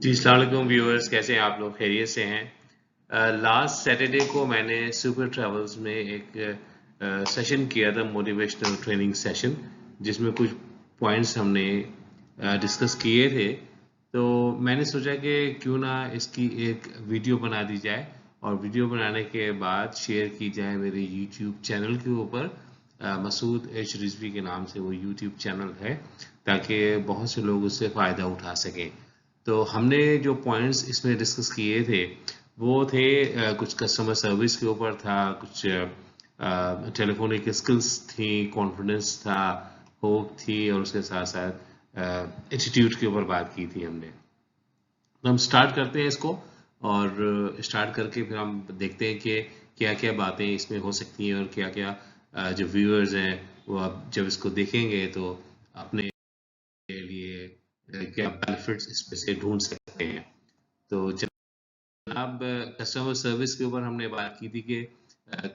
जी अस्सलाम वालेकुम व्यूअर्स, कैसे हैं आप लोग? खैरियत से हैं? लास्ट सैटरडे को मैंने सुपर ट्रैवल्स में एक सेशन किया था, मोटिवेशनल ट्रेनिंग सेशन, जिसमें कुछ पॉइंट्स हमने डिस्कस किए थे। तो मैंने सोचा कि क्यों ना इसकी एक वीडियो बना दी जाए और वीडियो बनाने के बाद शेयर की जाए मेरे यूट्यूब चैनल के ऊपर। मसूद एच रिजवी के नाम से वो यूट्यूब चैनल है, ताकि बहुत से लोग उससे फ़ायदा उठा सकें। तो हमने जो पॉइंट्स इसमें डिस्कस किए थे वो थे, कुछ कस्टमर सर्विस के ऊपर था, कुछ टेलीफोनिक स्किल्स थी, कॉन्फिडेंस था, होप थी, और उसके साथ साथ एटीट्यूड के ऊपर बात की थी हमने। तो हम स्टार्ट करते हैं इसको, और स्टार्ट करके फिर हम देखते हैं कि क्या क्या बातें इसमें हो सकती हैं और क्या क्या जो व्यूअर्स हैं वो अब जब इसको देखेंगे तो अपने लिए क्या बेनिफिट्स इसमें से ढूंढ सकते हैं। तो जनाब, कस्टमर सर्विस के ऊपर हमने बात की थी कि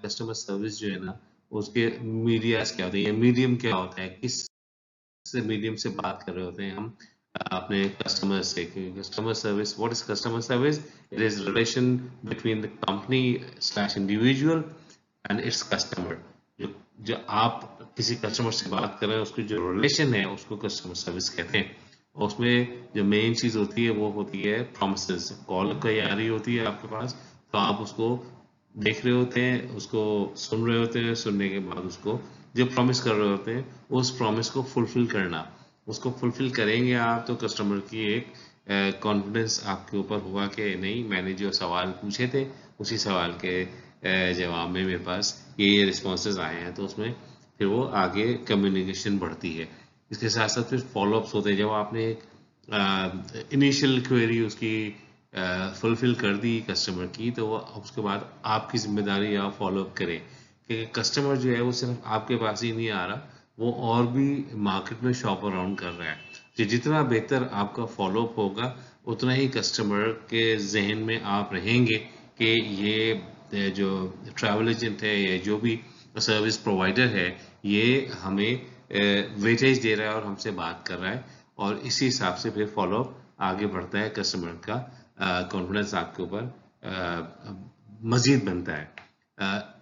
कस्टमर सर्विस जो है ना, उसके मीडियाज क्या होते हैं, मीडियम क्या होता है, किस मीडियम से बात कर रहे होते हैं हम अपने कस्टमर से। Customer service, what is customer service? It is relation between the company slash individual and its customer. जो जो आप किसी कस्टमर से बात कर रहे हैं, उसकी जो रिलेशन है उसको कस्टमर सर्विस कहते हैं। और उसमें जो मेन चीज होती है वो होती है प्रॉमिसेस। कॉल कोई आ रही होती है आपके पास, तो आप उसको देख रहे होते हैं, उसको सुन रहे होते हैं, सुनने के बाद उसको जो प्रॉमिस कर रहे होते हैं उस प्रॉमिस को फुलफिल करना। उसको फुलफिल करेंगे आप तो कस्टमर की एक कॉन्फिडेंस आपके ऊपर हुआ कि नहीं, मैंने जो सवाल पूछे थे उसी सवाल के जवाब में मेरे पास ये रिस्पॉन्सेज आए हैं, तो उसमें फिर वो आगे कम्युनिकेशन बढ़ती है। इसके साथ साथ फिर फॉलोअप्स होते हैं। जब आपने इनिशियल क्वेरी उसकी फुलफिल कर दी कस्टमर की, तो वो उसके बाद आपकी जिम्मेदारी आप फॉलोअप करें, क्योंकि कस्टमर जो है वो सिर्फ आपके पास ही नहीं आ रहा, वो और भी मार्केट में शॉप अराउंड कर रहा है। तो जितना बेहतर आपका फॉलोअप होगा उतना ही कस्टमर के जहन में आप रहेंगे कि ये जो ट्रैवल एजेंट है या जो भी सर्विस प्रोवाइडर है, ये हमें वेटेज दे रहा है और हमसे बात कर रहा है। और इसी हिसाब से फिर फॉलोअप आगे बढ़ता है, कस्टमर का कॉन्फिडेंस आपके ऊपर मजीद बनता है,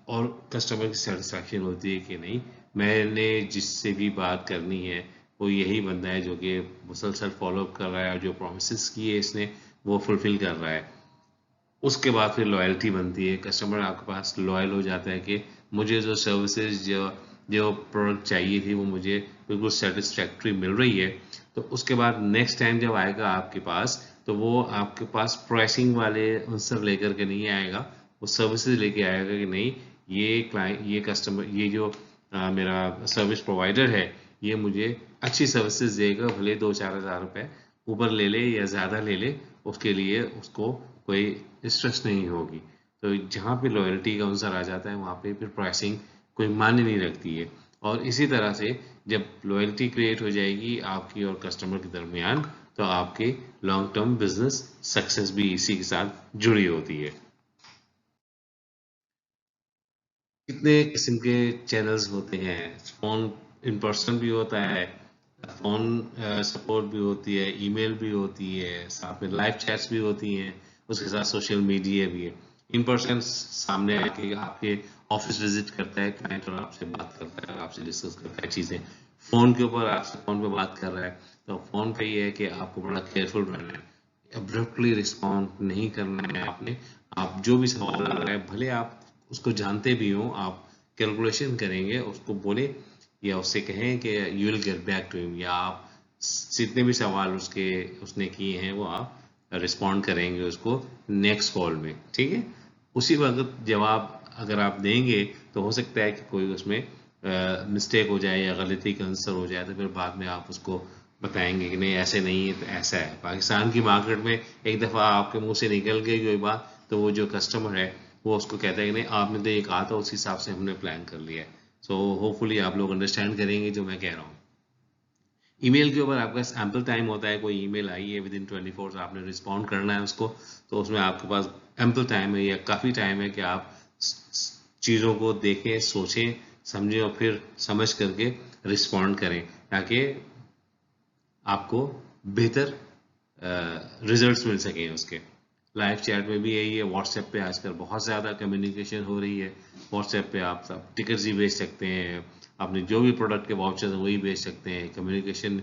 और कस्टमर की सेटिस्फैक्शन होती है कि नहीं, मैंने जिससे भी बात करनी है वो यही बंदा है जो कि मुसलसल फॉलोअप कर रहा है और जो प्रोमिस किए इसने वो फुलफिल कर रहा है। उसके बाद फिर लॉयल्टी बनती है, कस्टमर आपके पास लॉयल हो जाता है कि मुझे जो सर्विसेज जो जो प्रोडक्ट चाहिए थी वो मुझे बिल्कुल सेटिस्फैक्ट्री मिल रही है। तो उसके बाद नेक्स्ट टाइम जब आएगा आपके पास, तो वो आपके पास प्राइसिंग वाले आंसर लेकर के नहीं आएगा, वो सर्विसेज लेके आएगा कि नहीं, ये क्लाइंट, ये कस्टमर, ये जो मेरा सर्विस प्रोवाइडर है, ये मुझे अच्छी सर्विसेज देगा, भले 2-4 हज़ार रुपये ऊपर ले ले या ज़्यादा ले ले, उसके लिए उसको कोई स्ट्रेस नहीं होगी। तो जहाँ पे लॉयल्टी का आंसर आ जाता है वहाँ पे फिर प्राइसिंग कोई मायने नहीं रखती है। और इसी तरह से जब लॉयल्टी क्रिएट हो जाएगी आपकी और कस्टमर के दरमियान, तो आपकी लॉन्ग टर्म बिजनेस सक्सेस भी इसी के साथ जुड़ी होती है। कितने किस्म के चैनल्स होते हैं, फोन इन पर्सन भी होता है, फोन सपोर्ट भी होती है, ईमेल भी होती है, साथ में लाइव चैट्स भी होती हैं, उसके साथ सोशल मीडिया भी है। इन पर्सन सामने आके आपके ऑफिस विजिट करता है क्लाइंट और आपसे बात करता है, आपसे डिस्कस करता है चीज़ें। फोन के ऊपर आपसे फोन पे बात कर रहा है, तो फोन पे ये है कि आपको बड़ा केयरफुल रहना है, अब्रप्टली रिस्पॉन्ड नहीं करना है आपने। आप जो भी सवाल आ रहा है, भले आप उसको जानते भी हो, आप कैलकुलेशन करेंगे, उसको बोले या उससे कहें कि you will get back to him, या आप जितने भी सवाल उसके उसने किए हैं वो आप रिस्पॉन्ड करेंगे उसको नेक्स्ट कॉल में, ठीक है। उसी वक्त जवाब अगर आप देंगे तो हो सकता है कि कोई उसमें मिस्टेक हो जाए या गलती का आंसर हो जाए, तो फिर बाद में आप उसको बताएंगे कि नहीं, ऐसे नहीं है तो ऐसा है। पाकिस्तान की मार्केट में एक दफ़ा आपके मुंह से निकल गई कोई बात, तो वो जो कस्टमर है वो उसको कहता है कि नहीं, आपने तो ये कहा था, उस हिसाब से हमने प्लान कर लिया है। सो होपफुली आप लोग अंडरस्टैंड करेंगे जो मैं कह रहा हूँ। ईमेल के ऊपर आपके पास एम्पल टाइम होता है, कोई ईमेल आई है विद इन 24 आपने रिस्पॉन्ड करना है उसको, तो उसमें आपके पास एम्पल टाइम है या काफ़ी टाइम है कि आप चीज़ों को देखें, सोचें, समझें और फिर समझ करके रिस्पॉन्ड करें, ताकि आपको बेहतर रिजल्ट्स मिल सकें उसके। लाइव चैट में भी यही है। व्हाट्सएप पे आजकल बहुत ज़्यादा कम्युनिकेशन हो रही है। व्हाट्सएप पे आप सब टिकट्स ही भेज सकते हैं, अपने जो भी प्रोडक्ट के वाउचर्स हैं वही भेज सकते हैं, कम्युनिकेशन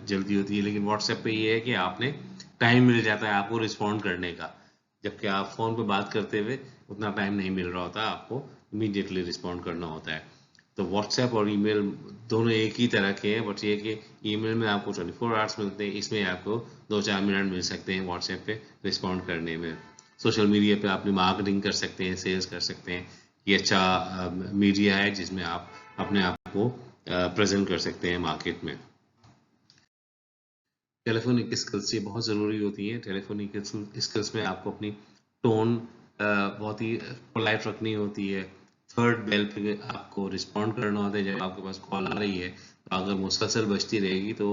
जल्दी होती है। लेकिन व्हाट्सएप पे ये है कि आपने टाइम मिल जाता है आपको रिस्पॉन्ड करने का, जबकि आप फ़ोन पे बात करते हुए उतना टाइम नहीं मिल रहा होता, आपको इमीडिएटली रिस्पॉन्ड करना होता है। तो व्हाट्सएप और ईमेल दोनों एक ही तरह के हैं, बट ये कि ईमेल में आपको 24 आवर्स मिलते हैं, इसमें आपको 2-4 मिनट मिल सकते हैं व्हाट्सएप पे रिस्पॉन्ड करने में। सोशल मीडिया पे अपनी मार्केटिंग कर सकते हैं, सेल्स कर सकते हैं। ये अच्छा मीडिया है जिसमें आप अपने आप को प्रेजेंट कर सकते हैं मार्केट में। टेलीफोनिक स्किल्स ये बहुत ज़रूरी होती हैं। टेलीफोनिक स्किल्स में आपको अपनी टोन बहुत ही पोलाइट रखनी होती है। थर्ड बेल पे आपको रिस्पॉन्ड करना होता है जब आपके पास कॉल आ रही है। तो अगर मुसलसल बजती रहेगी तो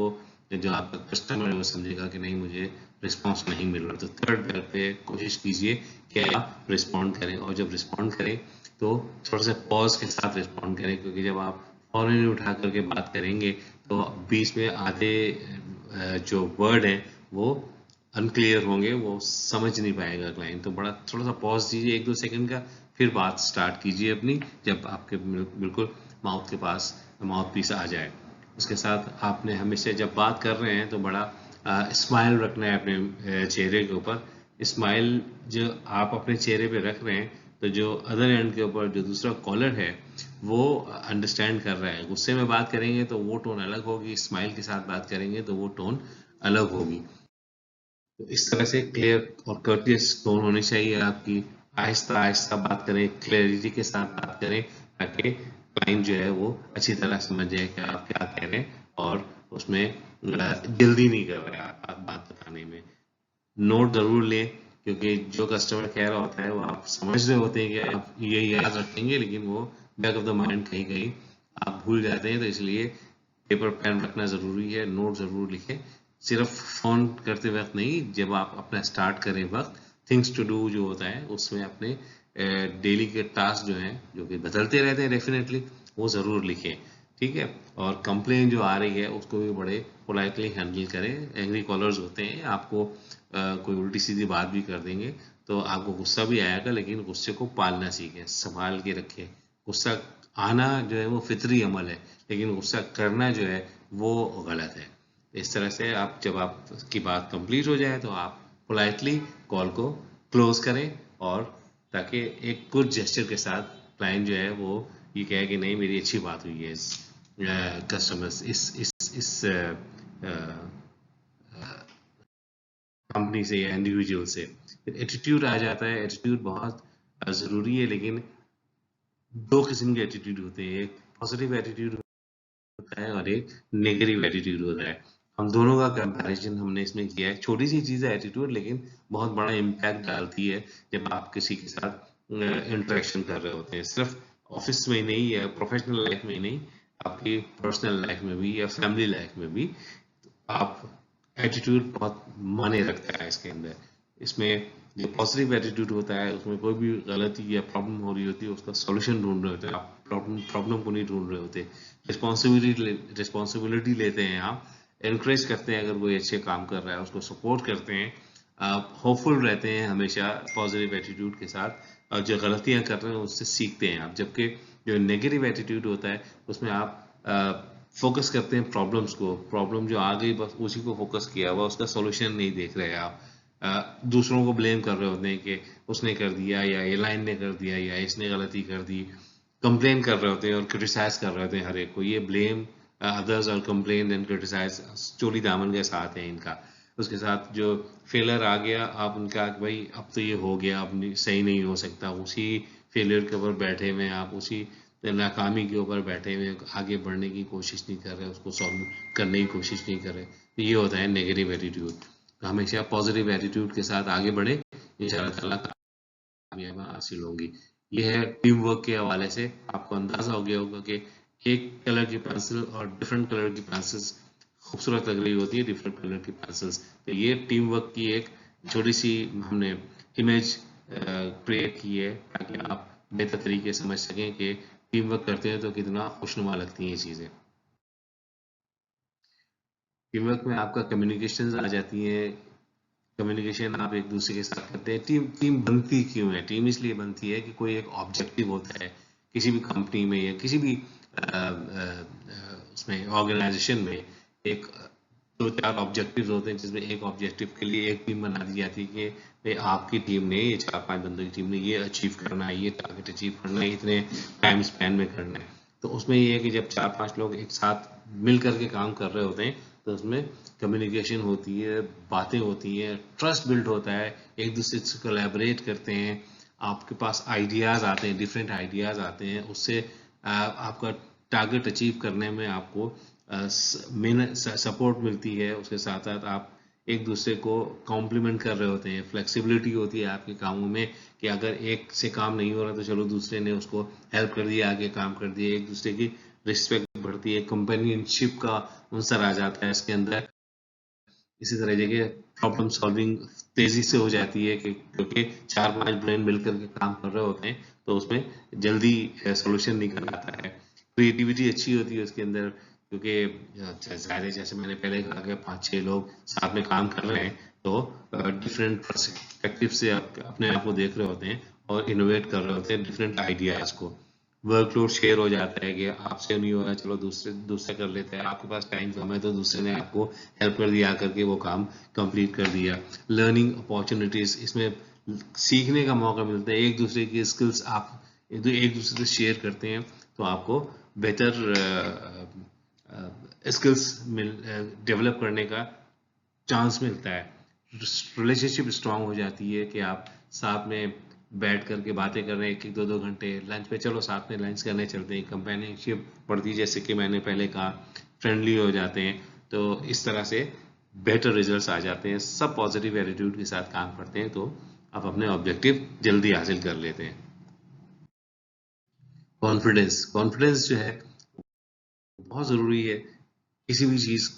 जो आपका कस्टमर है वो समझेगा कि नहीं, मुझे रिस्पॉन्स नहीं मिल रहा। तो थर्ड बेल पे कोशिश कीजिए कि आप रिस्पॉन्ड करें, और जब रिस्पॉन्ड करें तो थोड़ा सा पॉज के साथ रिस्पॉन्ड करें, क्योंकि जब आप फ़ौरन ही उठा करके बात करेंगे तो बीच में आधे जो वर्ड हैं वो अनक्लियर होंगे, वो समझ नहीं पाएगा क्लाइंट। तो बड़ा थोड़ा सा पॉज दीजिए 1-2 सेकंड का, फिर बात स्टार्ट कीजिए अपनी, जब आपके बिल्कुल माउथ के पास माउथ पीस आ जाए। उसके साथ आपने हमेशा जब बात कर रहे हैं तो बड़ा स्माइल रखना है अपने चेहरे के ऊपर। स्माइल जो आप अपने चेहरे पे रख रहे हैं, तो जो अदर एंड के ऊपर जो दूसरा कॉलर है वो अंडरस्टैंड कर रहा है। गुस्से में बात करेंगे तो वो टोन अलग होगी, स्माइल के साथ बात करेंगे तो वो टोन अलग होगी। तो इस तरह से क्लियर और कर्टियस टोन होनी चाहिए आपकी। आहिस्ता आहिस्ता बात करें, क्लैरिटी के साथ बात करें, ताकि क्लाइंट जो है वो अच्छी तरह समझ जाए कि आप क्या कह रहे हैं, और उसमें जल्दी नहीं कर रहे हैं आप बात बताने में। नोट जरूर लें, क्योंकि जो कस्टमर कह रहा होता है वो आप समझ रहे होते हैं कि आप ये याद रखेंगे, लेकिन वो बैक ऑफ द माइंड कहीं कहीं आप भूल जाते हैं। तो इसलिए पेपर पेन रखना ज़रूरी है, नोट ज़रूर लिखें। सिर्फ फ़ोन करते वक्त नहीं, जब आप अपना स्टार्ट करें वक्त थिंग्स टू डू जो होता है उसमें अपने डेली के टास्क जो हैं, जो कि बदलते रहते हैं डेफिनेटली, वो ज़रूर लिखें। ठीक है। और कंप्लेन जो आ रही है उसको भी बड़े पोलाइटली हैंडल करें। एंग्री कॉलर्स होते हैं, आपको कोई उल्टी सीधी बात भी कर देंगे तो आपको गुस्सा भी आएगा, लेकिन गुस्से को पालना सीखें, संभाल के रखें। गुस्सा आना जो है वो फितरी अमल है, लेकिन गुस्सा करना जो है वो गलत है। इस तरह से आप जब आपकी बात कंप्लीट हो जाए तो आप पोलाइटली कॉल को क्लोज करें, और ताकि एक गुड जेस्चर के साथ क्लाइंट जो है वो ये कहे कि नहीं, मेरी अच्छी बात हुई है इस कस्टमर्स इस कंपनी से या इंडिविजुअल से। एटीट्यूड आ जाता है। एटीट्यूड बहुत ज़रूरी है, लेकिन दो किस्म के एटीट्यूड होते हैं, एक पॉजिटिव एटीट्यूड होता है और एक नेगेटिव एटीट्यूड होता है। हम दोनों का कंपैरिजन हमने इसमें किया है। छोटी सी चीज़ है एटीट्यूड, लेकिन बहुत बड़ा इम्पैक्ट डालती है जब आप किसी के साथ इंटरेक्शन कर रहे होते हैं। सिर्फ ऑफिस में ही नहीं, या प्रोफेशनल लाइफ में ही नहीं, आपकी पर्सनल लाइफ में भी या फैमिली लाइफ में भी आप एटीट्यूड बहुत मायने रखता है इसके अंदर। इसमें जो पॉजिटिव एटीट्यूड होता है उसमें कोई भी गलती या प्रॉब्लम हो रही होती है उसका सॉल्यूशन ढूंढ रहे होते हैं आप, प्रॉब्लम को नहीं ढूंढ रहे होते। रिस्पॉन्सिबिलिटी लेते हैं आप, एनकरेज करते हैं अगर कोई अच्छे काम कर रहा है उसको सपोर्ट करते हैं, आप होपफुल रहते हैं हमेशा पॉजिटिव एटीट्यूड के साथ, और जो गलतियां कर रहे हैं उससे सीखते हैं आप। जबकि जो नेगेटिव एटीट्यूड होता है उसमें आप फोकस करते हैं प्रॉब्लम्स को, प्रॉब्लम जो आ गई बस उसी को फोकस किया हुआ, उसका सॉल्यूशन नहीं देख रहे आप। दूसरों को ब्लेम कर रहे होते हैं कि उसने कर दिया, या एयरलाइन ने कर दिया, या इसने गलती कर दी। कंप्लेन कर रहे होते हैं और क्रिटिसाइज कर रहे होते हैं हर एक को। ये ब्लेम अदर्स और कंप्लेन एंड क्रिटिसाइज चोली दामन के साथ है इनका। उसके साथ जो फेलर आ गया, आप उनका भाई अब तो ये हो गया, अब सही नहीं हो सकता, उसी फेलियर के ऊपर बैठे हुए आप, उसी नाकामी के ऊपर बैठे हुए आगे बढ़ने की कोशिश नहीं कर रहे, उसको सॉल्व करने की कोशिश नहीं कर रहे। तो ये होता है नेगेटिव एटीट्यूड। तो हमेशा पॉजिटिव एटीट्यूड के साथ आगे बढ़े, इंशाल्लाह ताला कामयाबी हासिल होगी। ये है टीम वर्क के हवाले से। आपको अंदाजा हो गया होगा कि एक कलर की पेंसिल और डिफरेंट कलर की पेंसिल्स खूबसूरत लग रही होती है, डिफरेंट कलर की पेंसिल्स। तो ये टीम वर्क की एक छोटी सी हमने इमेज क्रिएट की है, ताकि आप बेहतर तरीके से समझ सकें कि टीम वर्क करते हैं तो कितना खुशनुमा लगती हैं ये चीज़ें। टीम वर्क में आपका कम्युनिकेशन आ जाती है, कम्युनिकेशन आप एक दूसरे के साथ करते हैं। टीम टीम बनती क्यों है? टीम इसलिए बनती है कि कोई एक ऑब्जेक्टिव होता है किसी भी कंपनी में या किसी भी उसमें ऑर्गेनाइजेशन में। एक दो चार ऑब्जेक्टिव्स होते हैं जिसमें एक ऑब्जेक्टिव के लिए एक टीम बना दी जाती है कि भाई आपकी टीम ने, ये चार पांच बंदों की टीम ने ये अचीव करना है, ये टारगेट अचीव करना है, इतने टाइम स्पैन में करना है। तो उसमें ये है कि जब चार पांच लोग एक साथ मिल करके काम कर रहे होते हैं तो उसमें कम्युनिकेशन होती है, बातें होती हैं, ट्रस्ट बिल्ड होता है, एक दूसरे से कोलैबोरेट करते हैं, आपके पास आइडियाज आते हैं, डिफरेंट आइडियाज आते हैं, उससे आपका टारगेट अचीव करने में आपको मेहनत सपोर्ट मिलती है। उसके साथ साथ आप एक दूसरे को कॉम्प्लीमेंट कर रहे होते हैं, फ्लेक्सिबिलिटी होती है आपके कामों में कि अगर एक से काम नहीं हो रहा तो चलो दूसरे ने उसको हेल्प कर दिया, आगे काम कर दिया, एक दूसरे की रिस्पेक्ट बढ़ती है, कंपेनियनशिप का अंसर आ जाता है इसके अंदर। इसी तरह जगह प्रॉब्लम सॉल्विंग तेजी से हो जाती है कि क्योंकि चार पांच ब्रेन मिलकर के काम कर रहे होते हैं तो उसमें जल्दी सोल्यूशन निकल आता है। क्रिएटिविटी अच्छी होती है उसके अंदर क्योंकि ज़ाहिर है जैसे मैंने पहले कहा कि पांच छह लोग साथ में काम कर रहे हैं तो डिफरेंट पर्सपेक्टिव से अपने आप को देख रहे होते हैं और इनोवेट कर रहे होते हैं डिफरेंट आइडियाज को। वर्कलोड शेयर हो जाता है कि आपसे नहीं हो रहा, चलो दूसरा कर लेते हैं, आपके पास टाइम कम है तो दूसरे ने आपको हेल्प कर दिया, करके वो काम कंप्लीट कर दिया। लर्निंग अपॉर्चुनिटीज, इसमें सीखने का मौका मिलता है, एक दूसरे की स्किल्स आप एक दूसरे से शेयर करते हैं तो आपको बेहतर स्किल्स डेवलप करने का चांस मिलता है। रिलेशनशिप स्ट्रांग हो जाती है कि आप साथ में बैठ करके बातें कर रहे हैं एक एक दो दो घंटे, लंच पे चलो साथ में लंच करने चलते हैं, कंपेनियनशिप बढ़ती है जैसे कि मैंने पहले कहा, फ्रेंडली हो जाते हैं। तो इस तरह से बेटर रिजल्ट्स आ जाते हैं। सब पॉजिटिव एटीट्यूड के साथ काम करते हैं तो आप अपने ऑब्जेक्टिव जल्दी हासिल कर लेते हैं। कॉन्फिडेंस, कॉन्फिडेंस जो है बहुत ज़रूरी है किसी भी चीज़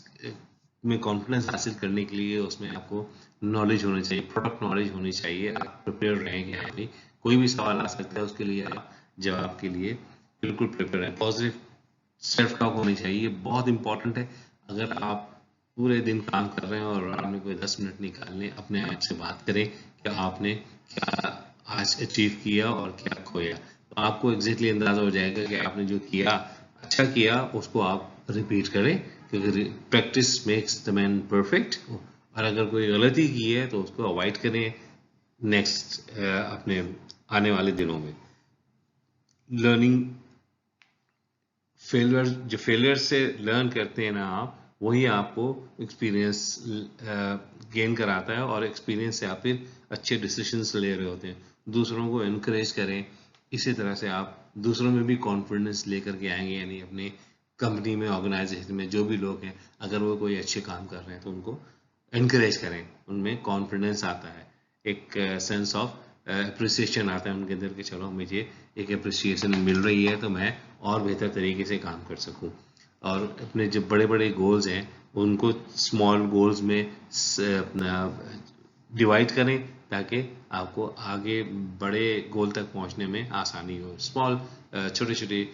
में। कॉन्फिडेंस हासिल करने के लिए उसमें आपको नॉलेज होनी चाहिए, प्रोडक्ट नॉलेज होनी चाहिए, आप प्रिपेयर रहेंगे नहीं, कोई भी सवाल आ सकता है उसके लिए आप जवाब के लिए बिल्कुल प्रिपेयर हैं। पॉजिटिव सेल्फ टॉक होनी चाहिए, ये बहुत इंपॉर्टेंट है। अगर आप पूरे दिन काम कर रहे हैं और आपने कोई 10 मिनट निकालने अपने आप से बात करें कि आपने क्या आज अचीव किया और क्या खोया, तो आपको एग्जैक्टली अंदाजा हो जाएगा कि आपने जो किया अच्छा किया उसको आप रिपीट करें क्योंकि practice makes the man perfect. और अगर कोई गलती की है तो उसको अवॉइड करें नेक्स्ट अपने आने वाले दिनों में। लर्निंग, फेलियर, जो फेलियर से लर्न करते हैं ना आप, वही आपको एक्सपीरियंस गेन कराता है और एक्सपीरियंस से आप फिर अच्छे डिसीजंस ले रहे होते हैं। दूसरों को इनकरेज करें, इसी तरह से आप दूसरों में भी कॉन्फिडेंस लेकर के आएंगे। यानी अपने कंपनी में, ऑर्गेनाइजेशन में जो भी लोग हैं अगर वो कोई अच्छे काम कर रहे हैं तो उनको इनकरेज करें, उनमें कॉन्फिडेंस आता है, एक सेंस ऑफ अप्रिसिएशन आता है उनके अंदर कि चलो मुझे एक अप्रिसिएशन मिल रही है तो मैं और बेहतर तरीके से काम कर सकूं। और अपने जो बड़े बड़े गोल्स हैं उनको स्मॉल गोल्स में अपना डिवाइड करें ताकि आपको आगे बड़े गोल तक पहुंचने में आसानी हो। स्मॉल छोटे छोटे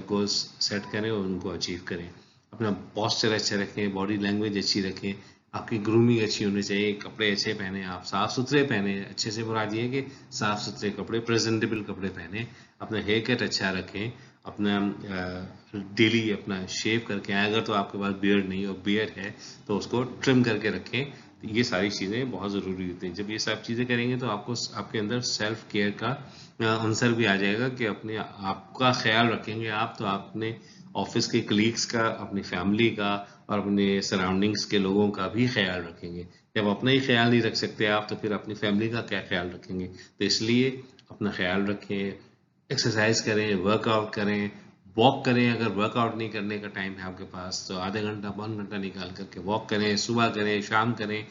गोल्स सेट करें और उनको अचीव करें। अपना पॉस्चर अच्छा रखें, बॉडी लैंग्वेज अच्छी रखें, आपकी ग्रूमिंग अच्छी होनी चाहिए, कपड़े अच्छे पहने, आप साफ सुथरे पहने, अच्छे से मुराद ये है कि साफ सुथरे कपड़े, प्रेजेंटेबल कपड़े पहने, अपना हेयर कट अच्छा रखें, अपना डेली अपना शेव करके आए, अगर तो आपके पास बियर्ड नहीं हो, बियर्ड है तो उसको ट्रिम करके रखें। तो ये सारी चीज़ें बहुत ज़रूरी होती हैं। जब ये सब चीज़ें करेंगे तो आपको आपके अंदर सेल्फ केयर का आंसर भी आ जाएगा कि अपने आपका ख्याल रखेंगे आप तो आपने ऑफिस के कलीग्स का, अपनी फैमिली का और अपने सराउंडिंग्स के लोगों का भी ख्याल रखेंगे। जब अपना ही ख्याल नहीं रख सकते आप तो फिर अपनी फैमिली का क्या ख्याल रखेंगे। तो इसलिए अपना ख्याल रखें, एक्सरसाइज करें, वर्कआउट करें, वॉक करें। अगर वर्कआउट नहीं करने का टाइम है आपके पास तो आधा घंटा 1 घंटा निकाल करके वॉक करें, सुबह करें, शाम करें।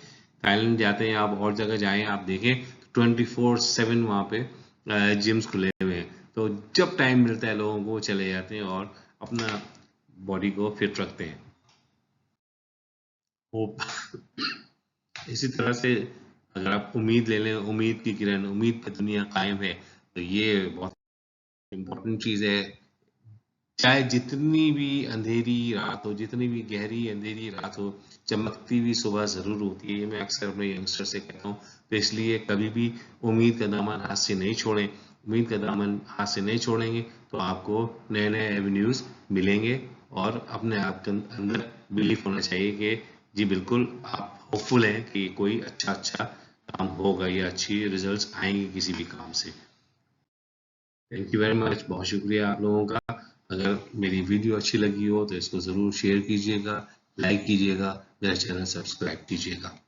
थाईलैंड जाते हैं आप, और जगह जाएं आप देखें तो 24/7 वहाँ पे जिम्स खुले हुए हैं। तो जब टाइम मिलता है लोगों को चले जाते हैं और अपना बॉडी को फिट रखते हैं। होप इसी तरह से अगर आप उम्मीद ले लें, उम्मीद की किरण, उम्मीद पे दुनिया कायम है, तो ये बहुत इम्पोर्टेंट चीज़ है। चाहे जितनी भी अंधेरी रात हो, जितनी भी गहरी अंधेरी रात हो, चमकती हुई सुबह जरूर होती है। ये मैं अक्सर अपने यंगस्टर से कहता हूँ। तो इसलिए कभी भी उम्मीद का दामन हाथ से नहीं छोड़ें। उम्मीद का दामन हाथ से नहीं छोड़ेंगे तो आपको नए नए एवेन्यूज मिलेंगे, और अपने आप के अंदर बिलीफ होना चाहिए कि जी बिल्कुल आप होपफुल हैं कि कोई अच्छा काम होगा या अच्छी रिजल्ट्स आएंगे किसी भी काम से। थैंक यू वेरी मच, बहुत शुक्रिया आप लोगों का। अगर मेरी वीडियो अच्छी लगी हो तो इसको ज़रूर शेयर कीजिएगा, लाइक कीजिएगा, मेरा चैनल सब्सक्राइब कीजिएगा।